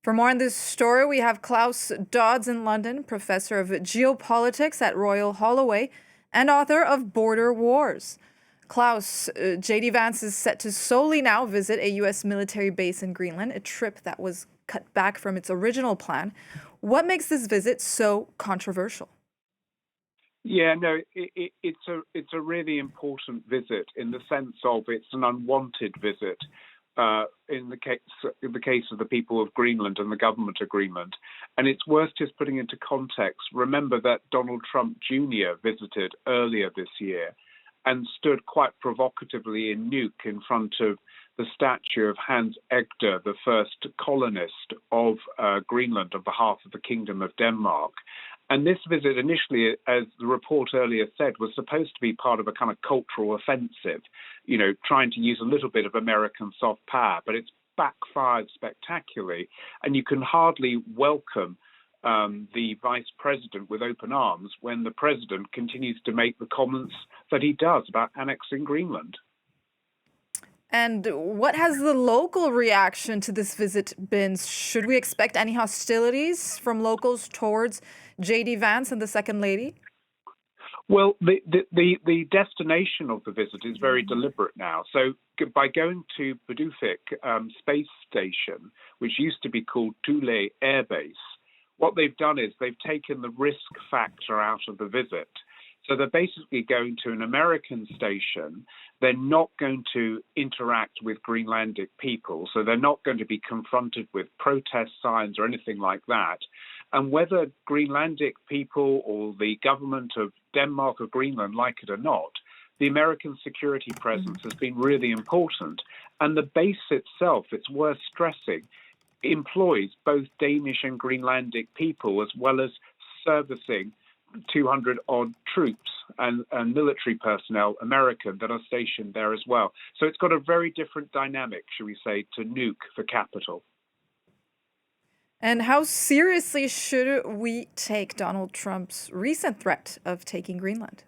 For more on this story, we have Klaus Dodds in London, professor of geopolitics at Royal Holloway and author of Border Wars. Klaus, JD Vance is set to solely now visit a U.S. military base in Greenland, a trip that was cut back from its original plan. What makes this visit so controversial? Yeah, no, it's a really important visit in the sense of it's an unwanted visit in the case of the people of Greenland and the government of Greenland. And it's worth just putting into context. Remember that Donald Trump Jr. visited earlier this year and stood quite provocatively in Nuuk in front of the statue of Hans Egede, the first colonist of Greenland on behalf of the Kingdom of Denmark. And this visit initially, as the report earlier said, was supposed to be part of a kind of cultural offensive, trying to use a little bit of American soft power, but it's backfired spectacularly. And you can hardly welcome the vice president with open arms when the president continues to make the comments that he does about annexing Greenland. And what has the local reaction to this visit been? Should we expect any hostilities from locals towards JD Vance and the Second Lady? Well, the destination of the visit is very deliberate now. So by going to Budufik space station, which used to be called Thule Air Base, what they've done is they've taken the risk factor out of the visit. So they're basically going to an American station. They're not going to interact with Greenlandic people. So they're not going to be confronted with protest signs or anything like that. And whether Greenlandic people or the government of Denmark or Greenland like it or not, the American security presence has been really important. And the base itself, it's worth stressing, employs both Danish and Greenlandic people, as well as servicing 200-odd troops and military personnel, American, that are stationed there as well. So it's got a very different dynamic, shall we say, to Nuuk, the capital. And how seriously should we take Donald Trump's recent threat of taking Greenland?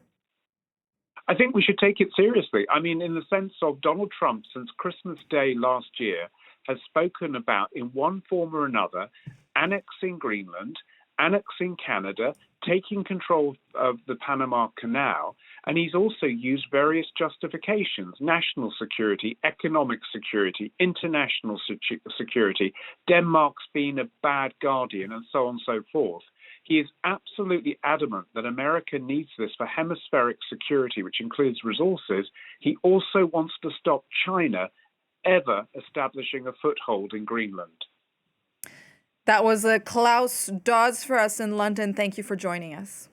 I think we should take it seriously. I mean, in the sense of Donald Trump, since Christmas Day last year, has spoken about, in one form or another, annexing Greenland, annexing Canada, taking control of the Panama Canal, and he's also used various justifications: national security, economic security, international security, Denmark's been a bad guardian, and so on and so forth. He is absolutely adamant that America needs this for hemispheric security, which includes resources. He also wants to stop China ever establishing a foothold in Greenland. That was Klaus Dodds for us in London. Thank you for joining us.